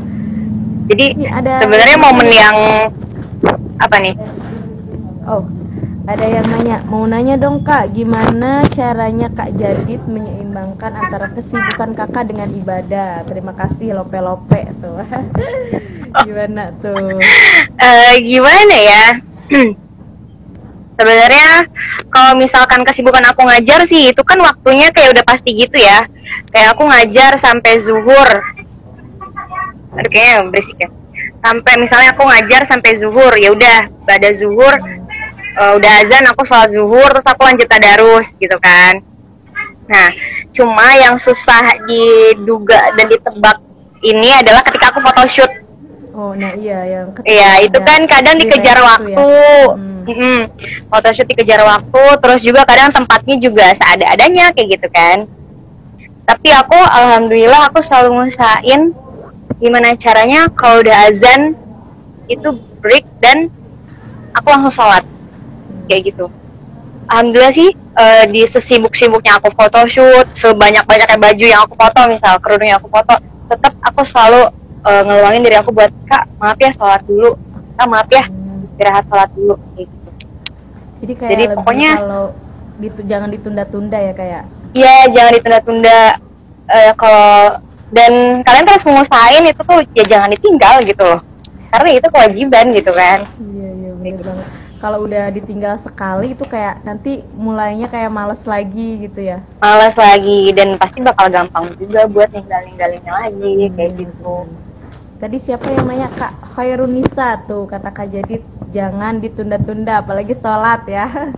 Jadi sebenarnya momen yang apa nih? Oh, ada yang mau nanya dong Kak, gimana caranya Kak Jadid menyeimbangkan antara kesibukan Kakak dengan ibadah? Terima kasih lope-lope tuh. Gimana tuh? Gimana ya? Sebenarnya kalau misalkan kesibukan aku ngajar sih itu kan waktunya kayak udah pasti gitu ya. Kayak aku ngajar sampai zuhur. Aduh kayaknya berisik ya. Sampai misalnya aku ngajar sampai zuhur, ya udah pada zuhur udah azan aku sholat zuhur terus aku lanjut tadarus gitu kan. Nah, cuma yang susah diduga dan ditebak ini adalah ketika aku photoshoot. Oh, nah iya yang itu kan kadang dikejar waktu. Ya. Photoshoot dikejar waktu, terus juga kadang tempatnya juga seada-adanya kayak gitu kan. Tapi aku alhamdulillah aku selalu ngusahain gimana caranya kalau udah azan itu break dan aku langsung sholat kayak gitu. Alhamdulillah sih di sesibuk-sibuknya aku photoshoot, sebanyak-banyaknya baju yang aku foto, misal kerudung yang aku foto, tetap aku selalu ngeluangin diri aku buat, Kak maaf ya sholat dulu, Kak maaf ya istirahat sholat dulu kayak gitu. Jadi lebih pokoknya kalau jangan ditunda-tunda ya kayak. Iya, jangan ditunda-tunda. Kalau dan kalian terus mengusahain itu tuh ya jangan ditinggal gitu loh, karena itu kewajiban gitu kan. Iya benar banget. Kalau udah ditinggal sekali itu kayak nanti mulainya kayak males lagi gitu ya. Males lagi dan pasti bakal gampang juga buat ninggalinnya lagi kayak gitu. Tadi siapa yang nanya, Kak Khairunisa tuh kata Kak Jadid jangan ditunda-tunda apalagi sholat ya.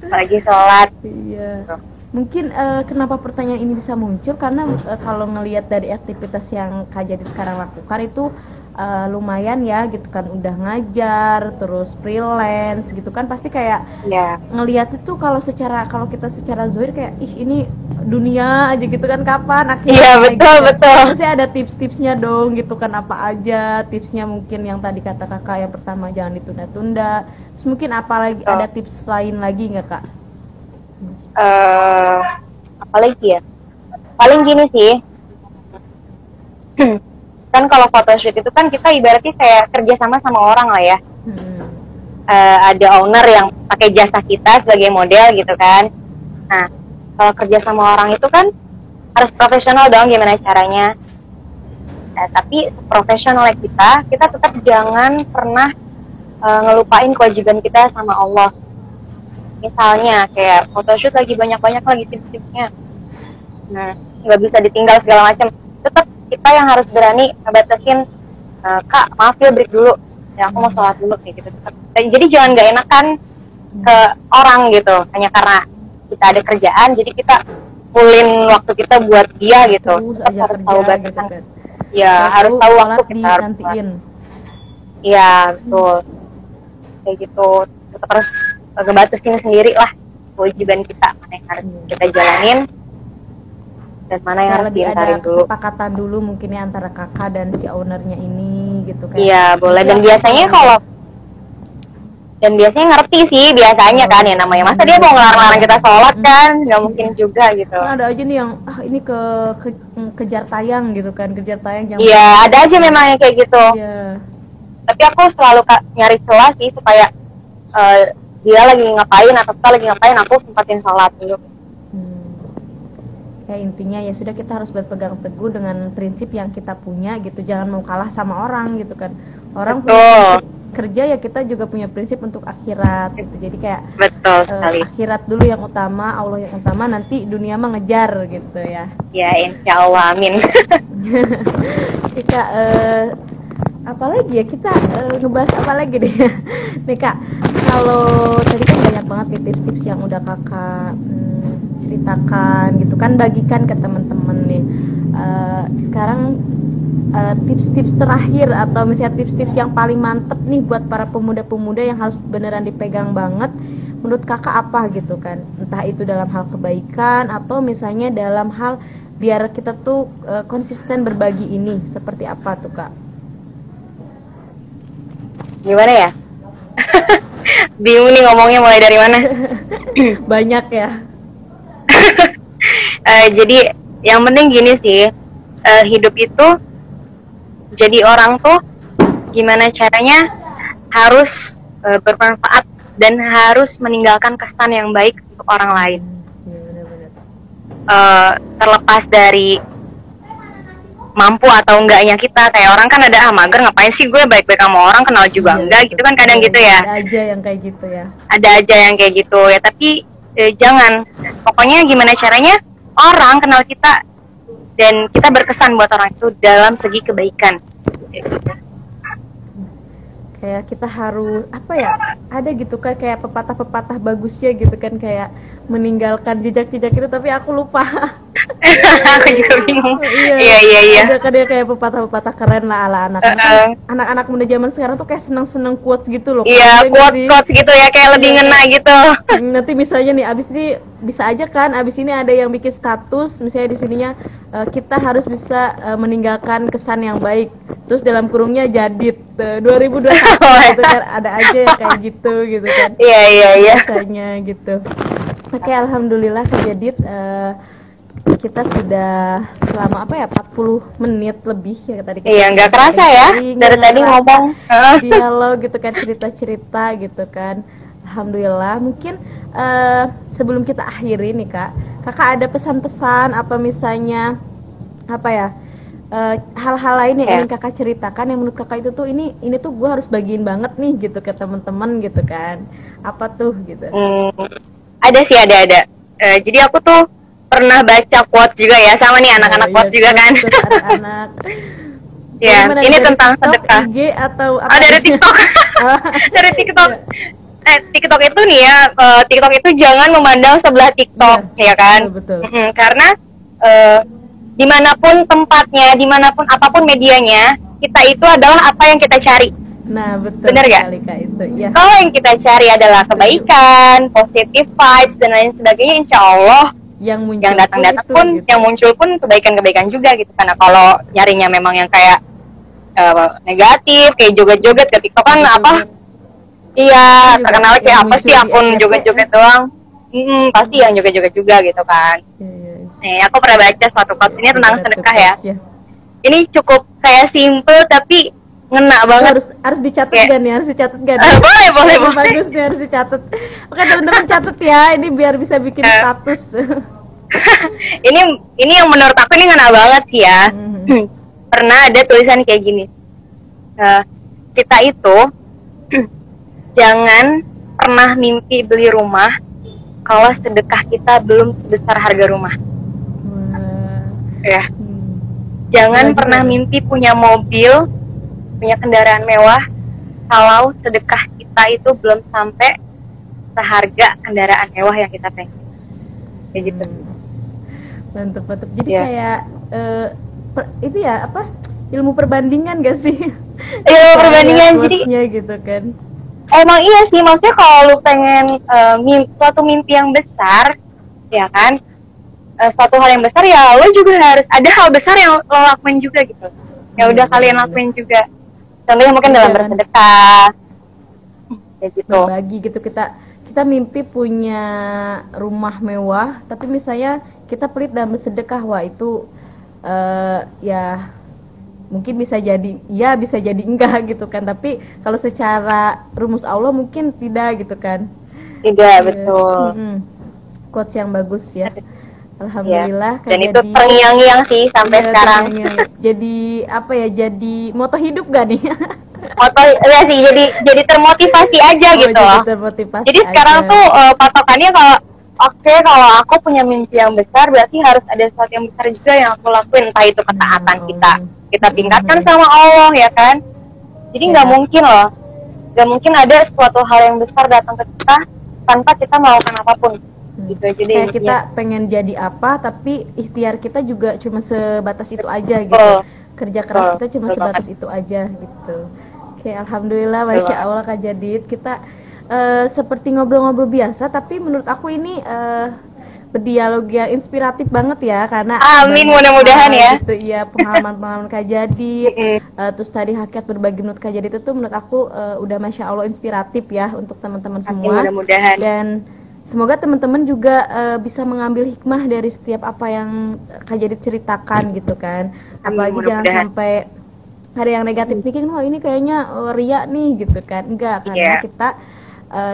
Apalagi sholat. Iya. Mungkin kenapa pertanyaan ini bisa muncul karena kalau ngelihat dari aktivitas yang Kak Jadid sekarang lakukan itu lumayan ya gitu kan, udah ngajar terus freelance gitu kan, pasti kayak ngelihat itu kalau kita secara zahir kayak ih ini dunia aja gitu kan, kapan akhirnya. Iya betul gitu. Betul. Terus ada tips-tipsnya dong gitu kan, apa aja tipsnya, mungkin yang tadi kata kakak yang pertama jangan ditunda-tunda, terus mungkin ada tips lain lagi nggak Kak? Apalagi ya, paling gini sih. Kan kalau photoshoot itu kan kita ibaratnya kayak kerja sama orang lah ya. Ada owner yang pakai jasa kita sebagai model gitu kan. Nah kalau kerja sama orang itu kan harus profesional dong gimana caranya. Tapi profesional kita tetap jangan pernah ngelupain kewajiban kita sama Allah. Misalnya kayak photoshoot lagi banyak-banyak lagi tips-tipsnya, nah nggak bisa ditinggal segala macam, tetap kita yang harus berani ngebatasin, Kak maaf ya break dulu ya, aku mau sholat dulu kayak gitu. Jadi jangan nggak enakan ke orang gitu hanya karena kita ada kerjaan jadi kita fullin waktu kita buat dia gitu. Tetap harus tahu batasan gitu. Ya harus tahu waktu kita harus iya betul kayak gitu. Tetap harus ngebatasin sendiri lah kewajiban kita, mana yang harus kita jalanin dan mana yang harus diantarin dulu. Kesepakatan dulu mungkin ya antara kakak dan si ownernya ini gitu kan. Iya boleh, dan biasanya ngerti sih biasanya kan ya, namanya masa dia mau ngelarang-larang kita sholat kan, nggak mungkin juga gitu. Ada aja nih yang ini kejar tayang gitu kan, kejar tayang. Iya ada aja memang yang kayak gitu. Iya. Tapi aku selalu nyari celah sih supaya dia lagi ngapain atau kita lagi ngapain, aku sempatin sholat dulu. Ya intinya ya sudah, kita harus berpegang teguh dengan prinsip yang kita punya gitu, jangan mau kalah sama orang gitu kan. Orang punya kerja ya, kita juga punya prinsip untuk akhirat gitu. Jadi kayak betul sekali. Akhirat dulu yang utama, Allah yang utama, nanti dunia mah ngejar gitu ya. Ya insyaallah, amin. Kita apalagi ya, kita ngebahas apa lagi deh. Nih Kak, kalau tadi kan banyak banget nih tips-tips yang udah kakak ceritakan gitu kan, bagikan ke teman-teman nih. Sekarang tips-tips terakhir atau misalnya tips-tips yang paling mantep nih buat para pemuda-pemuda yang harus beneran dipegang banget, menurut kakak apa gitu kan, entah itu dalam hal kebaikan atau misalnya dalam hal biar kita tuh konsisten berbagi ini, seperti apa tuh Kak? Gimana ya? Bingung nih ngomongnya mulai dari mana. Banyak ya. Jadi yang penting gini sih, hidup itu jadi orang tuh gimana caranya harus bermanfaat dan harus meninggalkan kesan yang baik untuk orang lain. Terlepas dari mampu atau enggaknya kita, kayak orang kan ada mager ngapain sih gue baik-baik sama orang, kenal juga enggak gitu kan, kadang gitu ya. Ada aja yang kayak gitu ya. Ada aja yang kayak gitu ya, tapi jangan, pokoknya gimana caranya orang kenal kita dan kita berkesan buat orang itu dalam segi kebaikan. kayak kita harus apa ya, ada gitu kan kayak pepatah-pepatah bagusnya gitu kan, kayak meninggalkan jejak-jejak itu, tapi aku lupa. Aku juga bingung. Iya, Iya. ada kan dia kayak pepatah-pepatah keren lah ala anak anak-anak muda zaman sekarang tuh kayak seneng-seneng quotes gitu loh. Iya, quotes gitu ya, kayak lebih ngena gitu. Nanti misalnya nih abis ini bisa aja kan, abis ini ada yang bikin status misalnya di sininya kita harus bisa meninggalkan kesan yang baik, terus dalam kurungnya Jadit 2021 gitu kan, ada aja yang kayak gitu kan. Iya. Biasanya gitu. Oke, alhamdulillah Kak Jadit, kita sudah selama 40 menit lebih ya tadi. Iya, nggak kerasa ya dari tadi ngomong dialog gitu kan, cerita-cerita gitu kan. Alhamdulillah. Mungkin sebelum kita akhiri nih Kak, kakak ada pesan-pesan atau misalnya hal-hal lain yang ingin kakak ceritakan yang menurut kakak itu tuh ini tuh gue harus bagiin banget nih gitu ke teman-teman gitu kan, apa tuh gitu? Ada sih, ada. Jadi aku tuh pernah baca quotes juga ya, sama nih anak-anak quotes juga kan. Anak-anak. Ya, ini tentang sedekah. IG atau apa? Dari TikTok. Dari TikTok. TikTok itu nih ya, TikTok itu jangan memandang sebelah TikTok, ya kan? Betul. Karena dimanapun tempatnya, dimanapun apapun medianya, kita itu adalah apa yang kita cari. Nah, betul. Bener gak? Ya. Kalau yang kita cari adalah kebaikan, positive vibes dan lain sebagainya, insya Allah yang datang-datang pun, gitu. Yang muncul pun kebaikan-kebaikan juga gitu. Karena kalau nyarinya memang yang kayak negatif, kayak joget-joget ke TikTok kan iya, terkenal kayak apa sih akun joget-joget doang. Pasti yang joget-joget juga gitu kan. Nih, aku pernah baca suatu quotes ini tentang sedekah ya. Ini cukup kayak simple tapi ngena banget. Harus dicatat kan ya, harus dicatat kan. Boleh. Bagus nih, harus dicatat. Oke, teman-teman catat ya, ini biar bisa bikin status. ini yang menurut aku ini ngena banget sih ya. Pernah ada tulisan kayak gini. Kita itu jangan pernah mimpi beli rumah kalau sedekah kita belum sebesar harga rumah. Ya. Jangan pernah mimpi punya mobil, punya kendaraan mewah kalau sedekah kita itu belum sampai seharga kendaraan mewah yang kita pengen. Kayak gitu. Mantap. Jadi kayak itu ya ilmu perbandingan gak sih? Ilmu perbandingan jadi gitu kan. Emang iya sih, maksudnya kalau lu pengen suatu mimpi yang besar, ya kan, suatu hal yang besar ya lo juga harus ada hal besar yang lo lakuin juga gitu. Ya udah kalian lakuin juga. Contohnya mungkin dalam bersedekah, kayak gitu. Berbagi gitu, kita mimpi punya rumah mewah, tapi misalnya kita pelit dalam bersedekah, wah itu ya mungkin bisa jadi ya, bisa jadi enggak gitu kan. Tapi kalau secara rumus Allah mungkin tidak gitu kan. Tidak, betul. Quotes yang bagus ya. Alhamdulillah. Dan itu terngiang-ngiang sih sampai sekarang. Jadi jadi moto hidup gak nih? Moto ya sih, jadi termotivasi aja gitu. Jadi sekarang tuh patokannya kalau aku punya mimpi yang besar, berarti harus ada sesuatu yang besar juga yang aku lakuin, entah itu ketaatan kita tingkatkan sama Allah, ya kan. Jadi nggak mungkin ada suatu hal yang besar datang ke kita tanpa kita melakukan apapun. Gitu. Jadi kayak kita pengen jadi apa, tapi ikhtiar kita juga cuma sebatas itu aja gitu. Kerja keras kita cuma sebatas itu aja gitu. Oke, alhamdulillah, masya Allah Kak Jadid. Kita seperti ngobrol-ngobrol biasa, tapi menurut aku ini berdialog yang inspiratif banget ya, karena amin, mudah-mudahan ya. Gitu, iya, pengalaman-pengalaman Kak Jadid. Terus tadi hakikat berbagi menurut Kak Jadid itu menurut aku udah masya Allah inspiratif ya untuk teman-teman semua. Mudah-mudahan. Dan semoga teman-teman juga bisa mengambil hikmah dari setiap apa yang Kak Jadid ceritakan gitu kan. Apalagi jangan sampai ada yang negatif thinking, ini kayaknya ria nih gitu kan. Enggak, karena kita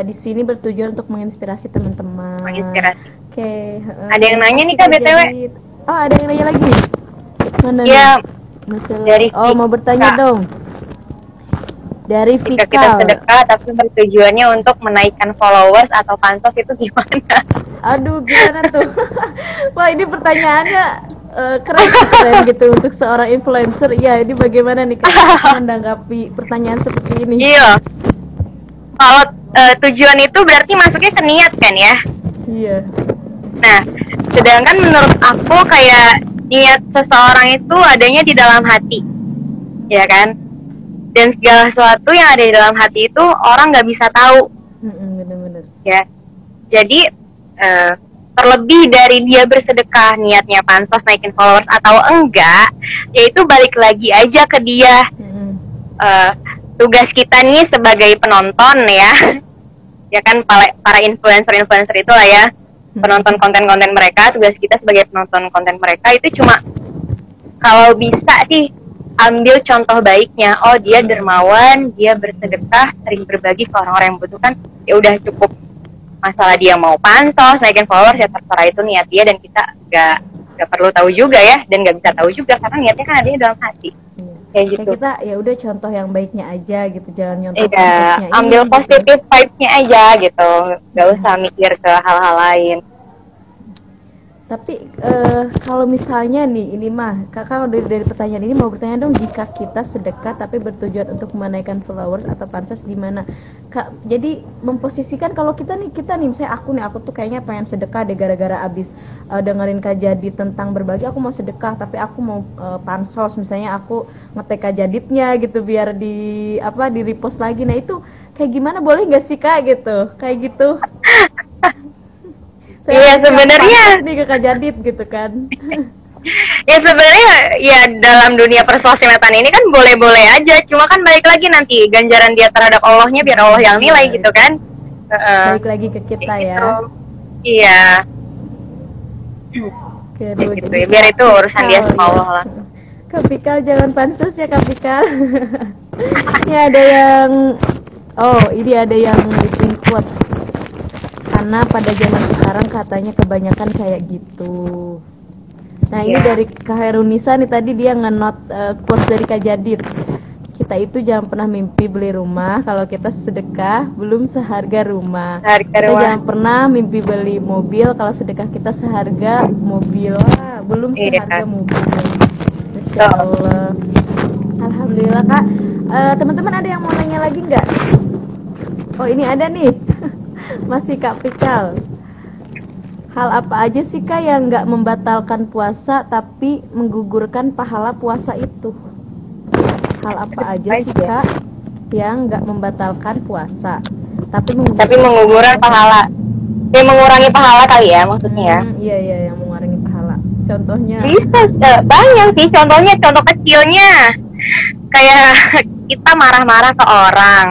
di sini bertujuan untuk menginspirasi teman-teman. Oke. Ada yang nanya nih Kak BTW. Oh, ada yang nanya lagi. Mana ya, dari mau bertanya dong. Dari Jika kita sedekah tapi bertujuannya untuk menaikkan followers atau pansos, itu gimana? Aduh, gimana tuh? Wah, ini pertanyaannya keren gitu untuk seorang influencer. Ya, ini bagaimana nih Kak menanggapi pertanyaan seperti ini? Iya. Kalau tujuan itu berarti masuknya ke niat kan ya? Iya. Nah, sedangkan menurut aku kayak niat seseorang itu adanya di dalam hati, ya kan? Dan segala sesuatu yang ada di dalam hati itu orang nggak bisa tahu, Bener-bener. ya. Jadi terlebih dari dia bersedekah niatnya pansos naikin followers atau enggak, yaitu balik lagi aja ke dia. Tugas kita nih sebagai penonton ya kan para influencer itulah ya, penonton konten-konten mereka. Tugas kita sebagai penonton konten mereka itu cuma kalau bisa sih ambil contoh baiknya. Oh, dia dermawan, dia bersedekah, sering berbagi ke orang-orang yang membutuhkan, ya udah cukup. Masalah dia mau pansos naikin followers ya terserah, itu niat dia, dan kita nggak perlu tahu juga ya, dan nggak bisa tahu juga karena niatnya kan ada di dalam hati. Kayak gitu. Kita ya udah contoh yang baiknya aja gitu, jangan nyontoh ambil positif vibes-nya aja gitu, nggak usah mikir ke hal-hal lain. Tapi kalau misalnya nih, ini mah kakak dari pertanyaan ini mau bertanya dong, jika kita sedekah tapi bertujuan untuk menaikkan followers atau pansos gimana Kak? Jadi memposisikan kalau kita nih misalnya aku tuh kayaknya pengen sedekah deh gara-gara abis dengerin Kak Jadit tentang berbagi, aku mau sedekah tapi aku mau pansos, misalnya aku nge-tag Kak Jaditnya gitu biar di repost lagi. Nah itu kayak gimana, boleh nggak sih Kak gitu, kayak gitu? Iya sebenarnya nih ke Kak Jadit gitu kan. Ya sebenarnya ya dalam dunia persosialatan ini kan boleh-boleh aja, cuma kan balik lagi nanti ganjaran dia terhadap Allahnya biar Allah yang nilai gitu kan. Balik lagi ke kita ya. Iya. Gitu ya, biar itu urusan dia sama Allah lah. Kak Pikal jangan pansus ya Kak Pikal. Ini ada yang ini ada yang bikin quote. Karena pada zaman sekarang katanya kebanyakan kayak gitu. Nah ini dari Kak Herunisa nih, tadi dia nge-note quotes dari Kak Jadit. Kita itu jangan pernah mimpi beli rumah, kalau kita sedekah belum seharga rumah. Kita jangan pernah mimpi beli mobil, kalau sedekah kita seharga mobil. Belum seharga mobil. Masya Allah. Alhamdulillah Kak. Teman-teman ada yang mau nanya lagi nggak? Oh ini ada nih. Masih Kak Pikal. Hal apa aja sih Kak yang nggak membatalkan puasa tapi menggugurkan pahala puasa itu? Hal apa aja sih Kak yang nggak membatalkan puasa tapi menggugurkan pahala? Ya mengurangi pahala kali ya maksudnya ya? Iya yang mengurangi pahala. Contohnya? Bisa banyak sih. Contoh kecilnya kayak kita marah-marah ke orang,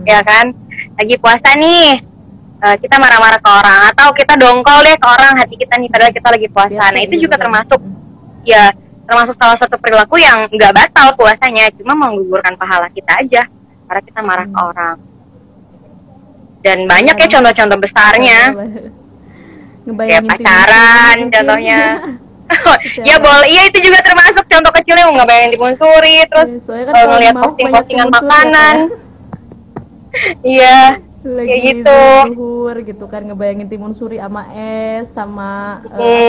ya kan? Lagi puasa nih, kita marah-marah ke orang, atau kita dongkol deh ke orang, hati kita nih padahal kita lagi puasa. Nah itu juga termasuk salah satu perilaku yang nggak batal puasanya, cuma menggugurkan pahala kita aja karena kita marah ke orang. Dan banyak ya contoh-contoh besarnya, kayak pacaran contohnya. Ya boleh, iya itu juga termasuk contoh kecilnya, nggak bayangin timun-suri, terus ngeliat posting-postingan makanan. Iya, kayak gitu. Zuhur gitu kan, ngebayangin timun suri sama es sama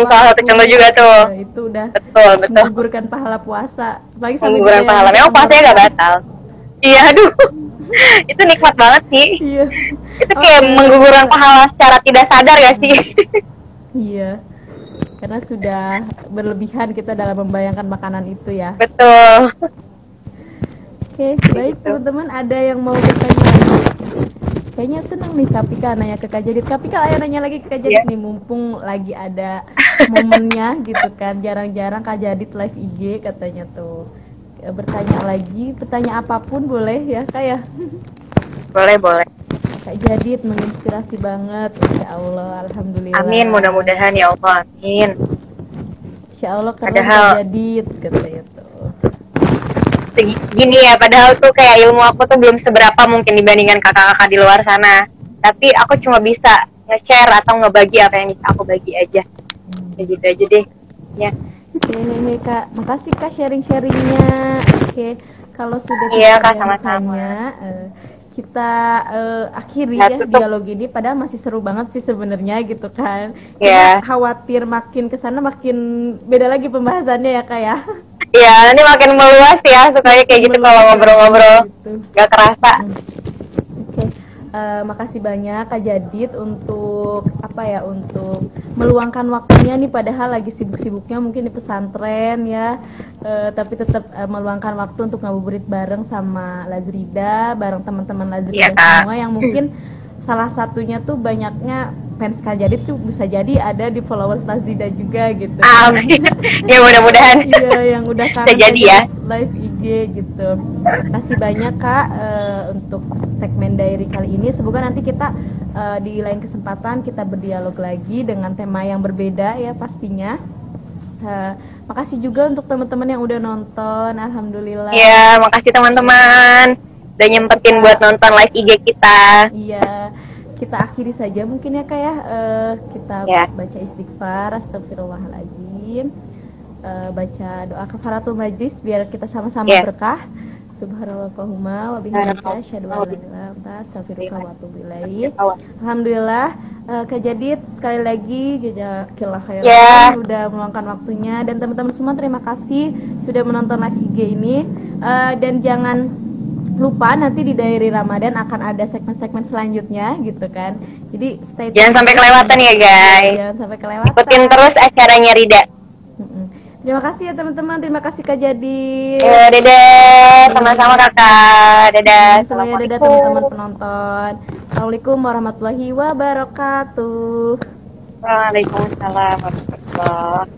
salah satu contoh juga tuh. Itu udah betul. menggugurkan pahala puasa. Menggugurkan pahala. Memang puasanya nggak batal. Iya, aduh. Itu nikmat banget sih. Iya. Itu kayak menggugurkan pahala secara tidak sadar ya sih. Iya. Karena sudah berlebihan kita dalam membayangkan makanan itu ya. Betul. Oke, baik teman-teman, ada yang mau bertanya lagi? Kayaknya seneng nih Kak Pika nanya ke Kak Jadit. Kak Pika ayo nanya lagi ke Kak Jadit nih, mumpung lagi ada momennya gitu kan. Jarang-jarang Kak Jadit live IG katanya tuh. Bertanya lagi, bertanya apapun boleh ya Kak ya? Boleh. Kak Jadit menginspirasi banget. Insya Allah, alhamdulillah. Amin, mudah-mudahan ya Allah, amin. Insya Allah keren Kak Jadit katanya tuh. Gini ya, padahal tuh kayak ilmu aku tuh belum seberapa mungkin dibandingkan kakak-kakak di luar sana, tapi aku cuma bisa nge-share atau ngebagi apa yang bisa aku bagi aja. Kayak gitu aja deh ya. Oke Kak, makasih Kak sharing-sharingnya. Oke, kalau sudah Kak, sama-sama. kita akhiri Ya, ya tutup. dialog ini, padahal masih seru banget sih sebenarnya gitu kan. Ya. Cuma khawatir makin kesana makin beda lagi pembahasannya ya Kak ya. Iya, nanti makin meluas ya, sukanya kayak gitu kalau ngobrol-ngobrol. Gitu. Gak kerasa. Oke, makasih banyak Kak Jadid untuk untuk meluangkan waktunya nih, padahal lagi sibuk-sibuknya mungkin di pesantren ya, tapi tetap meluangkan waktu untuk ngabuburit bareng sama Lazrida, bareng teman-teman Lazrida semua yang mungkin salah satunya tuh banyaknya fans Kak Jadid tuh bisa jadi ada di followers Lazrida juga gitu. Amin. Ya mudah-mudahan. Iya, yang udah bisa jadi ya live IG gitu. Kasih banyak Kak untuk segmen diary kali ini. Semoga nanti kita di lain kesempatan kita berdialog lagi dengan tema yang berbeda ya pastinya. Makasih juga untuk teman-teman yang udah nonton. Alhamdulillah. Iya, makasih teman-teman udah nyempetin buat nonton live IG kita. Iya, kita akhiri saja mungkin ya Kak ya. Kita baca istighfar, astagfirullahaladzim, baca doa kafaratul majlis biar kita sama-sama berkah. Subhanallahumma wa bihamdika asyhadu an la ilaha illa anta astaghfiruka wa atubu ilaik. Alhamdulillah, Kak Jadid sekali lagi jazakallahu khairan udah meluangkan waktunya, dan teman-teman semua terima kasih sudah menonton live IG ini. Dan jangan lupa nanti di Diary Ramadan akan ada segmen-segmen selanjutnya gitu kan. Jadi stay tune. Jangan sampai kelewatan ya guys. Jangan sampai kelewatan. Ikutin terus acaranya Rida. Terima kasih ya teman-teman, terima kasih Kak Jadid. Dadah, sama-sama kakak. Dadah. Semuanya dadah teman-teman penonton. Assalamualaikum warahmatullahi wabarakatuh. Waalaikumsalam warahmatullahi wabarakatuh.